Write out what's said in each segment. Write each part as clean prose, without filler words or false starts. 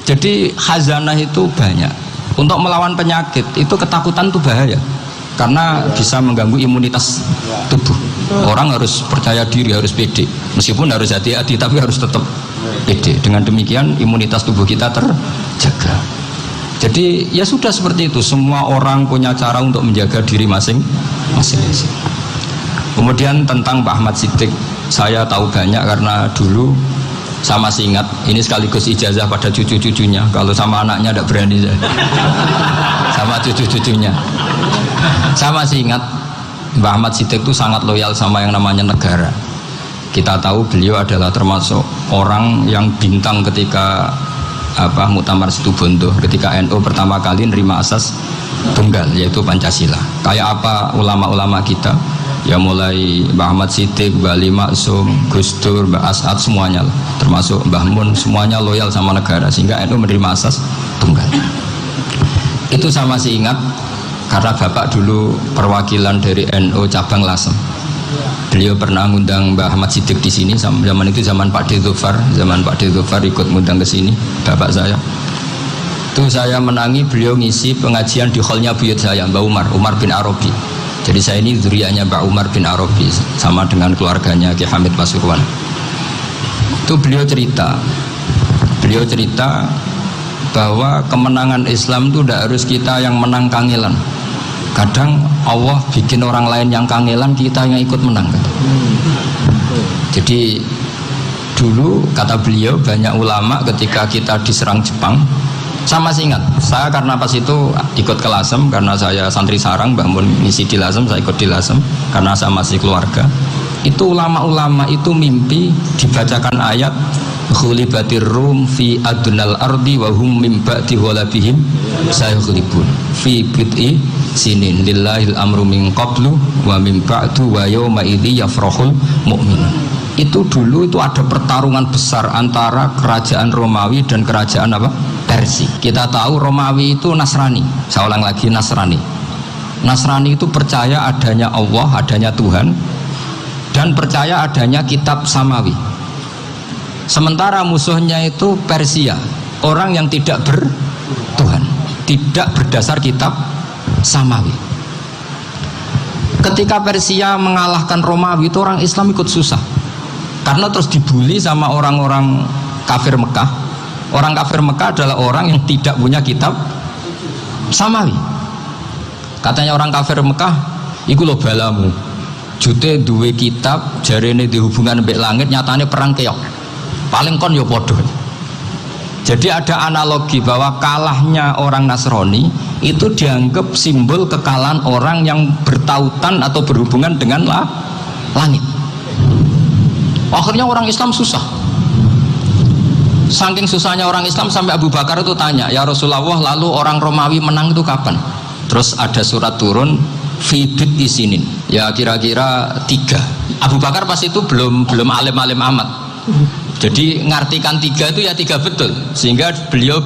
Jadi khazanah itu banyak. Untuk melawan penyakit itu ketakutan itu bahaya, karena bisa mengganggu imunitas tubuh. Orang harus percaya diri, harus pede, meskipun harus hati-hati, tapi harus tetap pede. Dengan demikian imunitas tubuh kita terjaga. Jadi ya sudah seperti itu. Semua orang punya cara untuk menjaga diri masing-masing. Kemudian tentang Pak Ahmad Siddiq, saya tahu banyak karena dulu saya masih ingat. Ini sekaligus ijazah pada cucu-cucunya. Kalau sama anaknya tidak berani saya. Sama cucu-cucunya. Saya masih ingat Mbah Ahmad Siddiq itu sangat loyal sama yang namanya negara. Kita tahu beliau adalah termasuk orang yang bintang ketika Muktamar Situbondo, ketika NU pertama kali nerima asas tunggal, yaitu Pancasila. Kayak apa ulama-ulama kita, ya mulai Mbah Ahmad Siddiq, Mbah Ali Maksum, Gus Dur, Mbah As'ad, semuanya lah, termasuk Mbah Mun, semuanya loyal sama negara, sehingga NU menerima asas tunggal. Itu saya masih ingat karena bapak dulu perwakilan dari NU cabang Lasem. Beliau pernah ngundang Mbah Ahmad Siddiq di sini. Zaman itu zaman Pak Dzufar, ikut ngundang ke sini bapak saya. Itu saya menangi beliau ngisi pengajian di hallnya buyut saya, Mbah Umar bin Arabi. Jadi saya ini zuriyahnya Mbah Umar bin Arabi, sama dengan keluarganya Ki Hamid Pasuruan. Itu beliau cerita bahwa kemenangan Islam itu tidak harus kita yang menang kangelan. Kadang Allah bikin orang lain yang kangelan, kita yang ikut menang. Jadi dulu kata beliau, banyak ulama ketika kita diserang Jepang, saya masih ingat, saya karena pas itu ikut ke Lasem, karena saya santri sarang, Mbah Mun ngisi di Lasem, saya ikut di Lasem karena saya masih keluarga. Itu ulama-ulama itu mimpi dibacakan ayat khulibatir rum fi adnal ardi wa hum min ba'di ghalabihim sayaghlibun fi bid'i sinin lillahil amru min qablu wa min ba'du wa yawma idzi yafrahul mu'minun. Itu dulu itu ada pertarungan besar antara kerajaan Romawi dan kerajaan Persia. Kita tahu Romawi itu Nasrani. Saya ulang lagi, Nasrani. Nasrani itu percaya adanya Allah, adanya Tuhan, dan percaya adanya kitab samawi. Sementara musuhnya itu Persia, orang yang tidak bertuhan, tidak berdasar kitab samawi. Ketika Persia mengalahkan Romawi, itu orang Islam ikut susah, karena terus dibully sama orang-orang kafir Mekah. Orang kafir Mekah adalah orang yang tidak punya kitab samawi. Katanya orang kafir Mekah, iku lo balamu, jute duwe kitab, jarene di hubungan mbek langit, nyatane perang keok. Paling kon yo podo. Jadi ada analogi bahwa kalahnya orang Nasrani itu dianggap simbol kekalahan orang yang bertautan atau berhubungan dengan langit. Akhirnya orang Islam susah. Saking susahnya orang Islam sampai Abu Bakar itu tanya, ya Rasulullah, lalu orang Romawi menang itu kapan? Terus ada surat turun fidit isinin, ya kira-kira 3. Abu Bakar pas itu belum alim-alim amat. Jadi ngartikan 3 itu ya 3 betul, sehingga beliau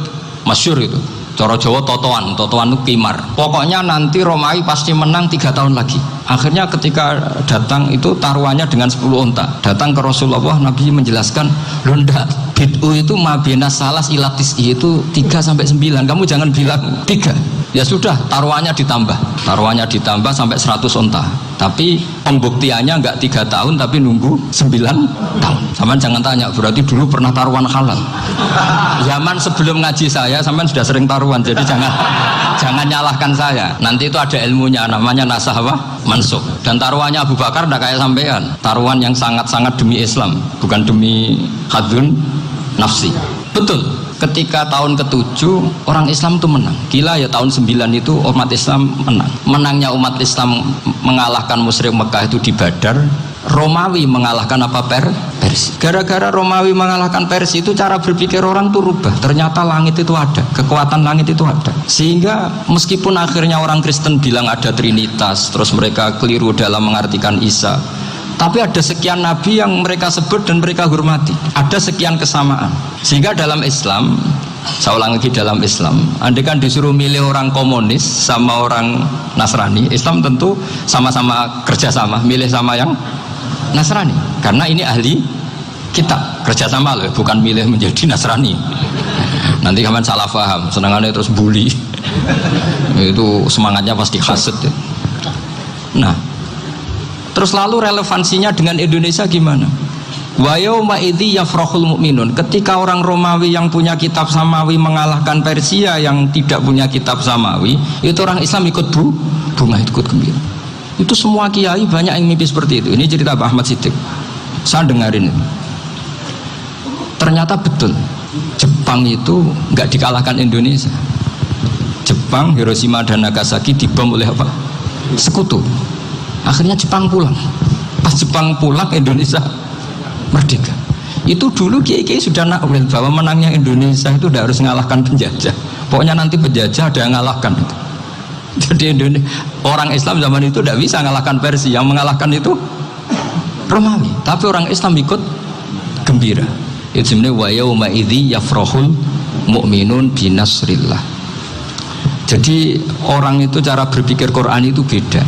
masyhur itu. Cara Jawa totoan itu kimar. Pokoknya nanti Romawi pasti menang 3 tahun lagi. Akhirnya ketika datang itu taruhannya dengan 10 unta. Datang ke Rasulullah, Nabi menjelaskan, loh ndak, bid'u itu mabena salas ilatis itu 3 sampai 9. Kamu jangan bilang 3. Ya sudah, taruhannya ditambah sampai 100 unta. Tapi pembuktiannya enggak 3 tahun, tapi nunggu 9 tahun. Sampean jangan tanya, berarti dulu pernah taruhan halal. Zaman sebelum ngaji saya, sampean sudah sering taruhan, jadi jangan nyalahkan saya. Nanti itu ada ilmunya, namanya nasah mansukh. Dan taruhannya Abu Bakar enggak kayak sampean. Taruhan yang sangat-sangat demi Islam, bukan demi hadzun nafsi. Betul. Ketika tahun ke-7 orang Islam itu menang. Gila ya, tahun 9 itu umat Islam menang. Menangnya umat Islam mengalahkan musyrik Mekah itu di Badar. Romawi mengalahkan Persia. Gara-gara Romawi mengalahkan Persia itu cara berpikir orang itu rubah. Ternyata langit itu ada, kekuatan langit itu ada. Sehingga meskipun akhirnya orang Kristen bilang ada Trinitas, terus mereka keliru dalam mengartikan Isa, tapi ada sekian nabi yang mereka sebut dan mereka hormati. Ada sekian kesamaan. Sehingga dalam Islam, saya ulang lagi, dalam Islam, andai kan disuruh milih orang komunis sama orang Nasrani, Islam tentu sama-sama kerjasama, milih sama yang Nasrani. Karena ini ahli kitab, kerjasama loh, bukan milih menjadi Nasrani. Nanti kamu salah paham, senangannya terus bully. Itu semangatnya pasti hasad ya. Nah, terus lalu relevansinya dengan Indonesia gimana? Wa yauma idzi yafrahul mu'minun. Ketika orang Romawi yang punya kitab samawi mengalahkan Persia yang tidak punya kitab samawi, itu orang Islam ikut bunga, ikut gembira. Itu semua kiai banyak yang mimpi seperti itu. Ini cerita Pak Ahmad Siddiq. Saya dengarin itu. Ternyata betul. Jepang itu nggak dikalahkan Indonesia. Jepang, Hiroshima dan Nagasaki dibom oleh apa? Sekutu. Akhirnya Jepang pulang. Pas Jepang pulang, Indonesia merdeka. Itu dulu kiai-kiai sudah nakwil bahwa menangnya Indonesia itu tidak harus mengalahkan penjajah. Pokoknya nanti penjajah ada yang mengalahkan. Jadi orang Islam zaman itu tidak bisa mengalahkan Persia. Yang mengalahkan itu Romawi. Tapi orang Islam ikut gembira. Itu sebenarnya wa yauma idzi yafrahul mu'minun binasrillah. Jadi orang itu cara berpikir Quran itu beda.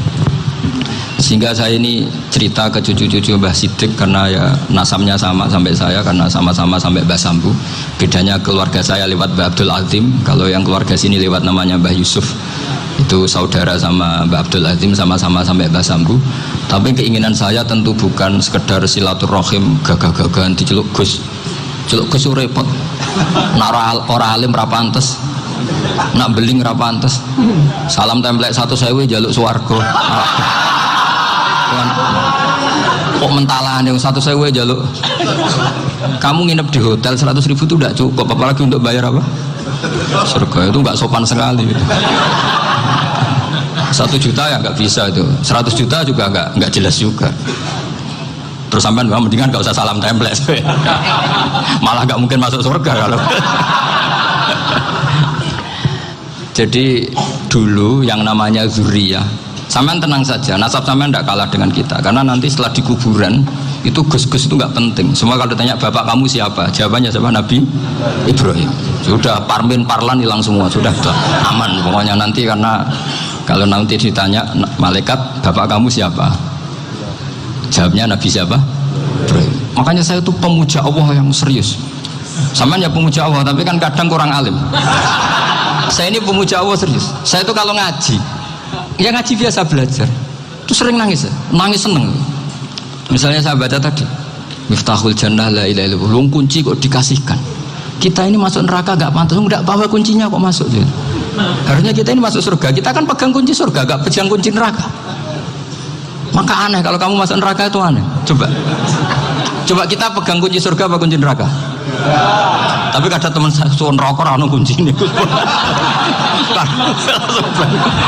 Sehingga saya ini cerita ke cucu-cucu Mbah Siddiq karena ya nasabnya sama sampai saya, karena sama-sama sampai Mbah Sambu. Bedanya keluarga saya lewat Mbah Abdul Azim, kalau yang keluarga sini lewat namanya Mbah Yusuf. Itu saudara sama Mbah Abdul Azim, sama-sama sampai Mbah Sambu. Tapi keinginan saya tentu bukan sekedar silaturahim gagah-gagahan diceluk Gus. Celuk Gus repot. Nak ora alim ra pantes. Nak beling ra pantes. Salam template 1.000 jaluk swarga. Kok mentalan yang 1.000 jaluk. Kamu nginep di hotel 100.000 itu tidak cukup, apalagi untuk bayar apa? Surga. Itu nggak sopan sekali gitu. 1 juta ya nggak bisa itu, 100 juta juga nggak jelas juga. Terus sampai mendingan nggak usah salam template, malah nggak mungkin masuk surga kalau. Jadi dulu yang namanya zuriyah, sampean tenang saja, nasab sampean tidak kalah dengan kita, karena nanti setelah di kuburan itu gus-gus itu nggak penting. Semua kalau ditanya bapak kamu siapa, jawabannya siapa? Nabi Ibrahim. Sudah parmin parlan hilang semua, sudah aman pokoknya nanti. Karena kalau nanti ditanya malaikat bapak kamu siapa, jawabnya Nabi siapa? Ibrahim. Makanya saya itu pemuja Allah yang serius. Sampean ya pemuja Allah, tapi kan kadang kurang alim. Saya ini pemuja Allah serius. Saya itu kalau ngaji, ya ngaji biasa belajar, itu sering nangis, nangis seneng. Misalnya saya baca tadi, Miftahul Jannah la ilaha illallah, luang kunci kok dikasihkan. Kita ini masuk neraka gak pantas, enggak bawa kuncinya kok masuk. Harusnya kita ini masuk surga, kita kan pegang kunci surga, gak pegang kunci neraka. Maka aneh kalau kamu masuk neraka itu aneh. Coba kita pegang kunci surga apa kunci neraka? Tapi kadang teman saya suon rokok anu kunci ini.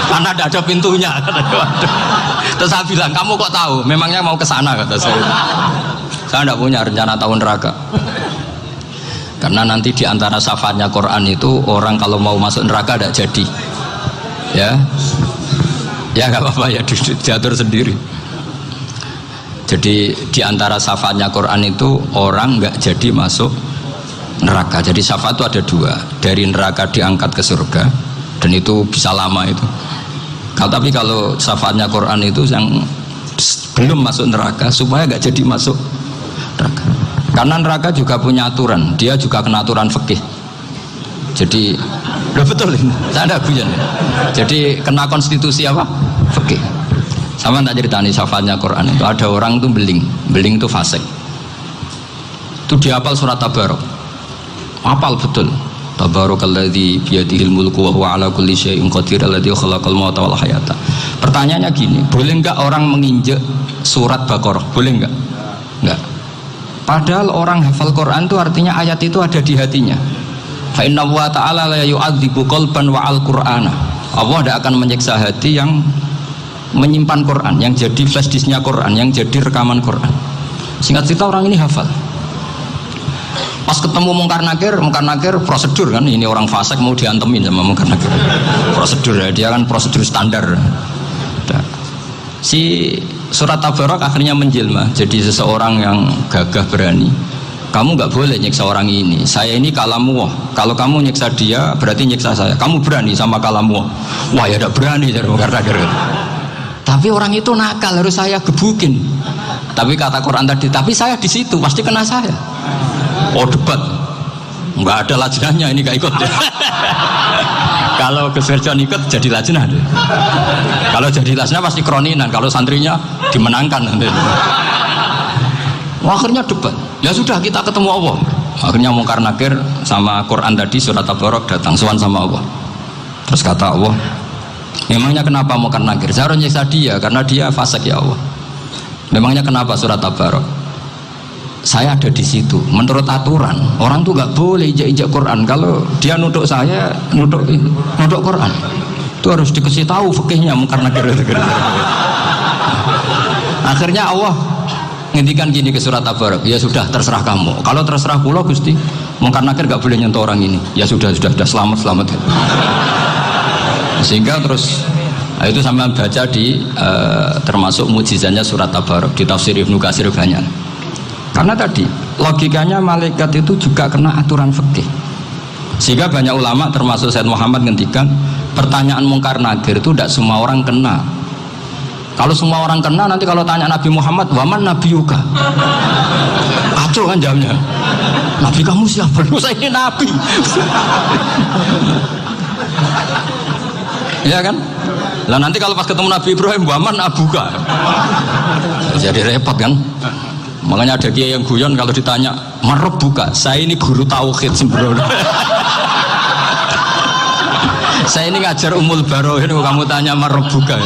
Karena tidak ada pintunya. Terus saya bilang, kamu kok tahu? Memangnya mau ke sana, kata saya. Saya tidak punya rencana tahun neraka. Karena nanti di antara syafaatnya Quran itu orang kalau mau masuk neraka tidak jadi. Ya nggak apa-apa ya, diatur sendiri. Jadi di antara syafaatnya Quran itu orang nggak jadi masuk neraka. Jadi syafaat itu ada 2, dari neraka diangkat ke surga, dan itu bisa lama itu. Tapi kalau syafaatnya Quran itu yang belum masuk neraka supaya nggak jadi masuk neraka. Karena neraka juga punya aturan, dia juga kena aturan fikih. Jadi betul ini, saya ada guyon. Jadi kena konstitusi apa? Fikih. Sama tak ceritani syafaatnya Quran itu, ada orang itu beling itu fasik. Itu dihafal surat Tabarok. Hafal betul. Tabarakalladzi biyadihil mulku wa huwa ala kulli syai'in qadir alladzi khalaqal mauta wal hayata. Pertanyaannya gini, boleh enggak orang menginjek surat Baqarah? Boleh enggak? Enggak. Padahal orang hafal Quran itu artinya ayat itu ada di hatinya. Fa inna wa ta'ala la yu'adzibu qalban wa al-Qur'ana. Allah tidak akan menyiksa hati yang menyimpan Quran, yang jadi flash disknya Quran, yang jadi rekaman Quran. Singkat cerita orang ini hafal. Pas ketemu Mungkar Nakir prosedur kan, ini orang fasik mau diantemin sama Mungkar Nakir. Prosedur ya, dia kan prosedur standar. Si surat Tabarak akhirnya menjelma jadi seseorang yang gagah berani. Kamu nggak boleh nyiksa orang ini. Saya ini kalamullah. Kalau kamu nyiksa dia berarti nyiksa saya. Kamu berani sama kalamullah. Wah ya tidak berani dari Mungkar Nakir. Tapi orang itu nakal, harus saya gebukin. Tapi kata Quran tadi, tapi saya di situ pasti kena saya. Oh debat. nggak ada lajnahnya, ini nggak ikut. Kalau Gus Firjon ikut jadi lajnah. Kalau jadi lajnah pasti kroninan, kalau santrinya dimenangkan nanti. Akhirnya debat. Ya sudah, kita ketemu Allah. Akhirnya Mungkar Nakir sama Quran tadi surat Tabarok datang sowan sama Allah. Terus kata Allah, memangnya kenapa Mungkar Nakir? Saya harus nyiksa dia karena dia fasik ya Allah. Memangnya kenapa surat Tabarok? Saya ada di situ. Menurut aturan orang tuh nggak boleh injak-injak Quran. Kalau dia nutuk saya, nutuk Quran, itu harus dikasih tahu fikihnya Mungkar Nakir. Akhirnya Allah ngendikan gini ke surat Tabarok, ya sudah terserah kamu. Kalau terserah pulau Gusti, Mungkar Nakir gak boleh nyentuh orang ini. Ya sudah selamat. Sehingga terus itu sampai baca di termasuk mujizatnya surat Tabarok di tafsir Ibnu Katsir banyak. Karena tadi logikanya malaikat itu juga kena aturan fikih. Sehingga banyak ulama termasuk Said Muhammad ngendikan pertanyaan Mungkar Nakir itu tidak semua orang kena. Kalau semua orang kena, nanti kalau tanya Nabi Muhammad, waman nabiyuka? Acuh kan jamnya. Nabi kamu siapa? Saya ini Nabi. Ya kan? Lah nanti kalau pas ketemu Nabi Ibrahim, waman abuka? Jadi repot kan? Makanya ada kiai yang guyon kalau ditanya, marab buka? Saya ini guru tauhid sembrono. Saya ini ngajar Ummul Barohin, kamu tanya marab buka?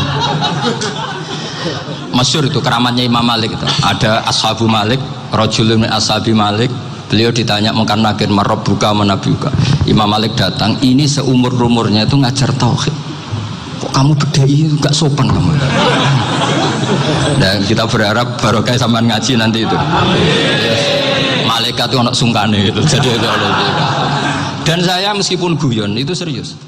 Masyhur itu keramatnya Imam Malik itu. Ada Ashabu Malik, rajulun min ashabi Malik. Beliau ditanya Mungkar Nakir, marabbuka manabiuka. Imam Malik datang, ini seumur-umurnya itu ngajar tauhid. Kok kamu bedai enggak sopan kamu? Dan kita berharap barokah sampean ngaji nanti itu. Malaikat itu anak sungkane itu. Jadi dan saya meskipun guyon itu serius.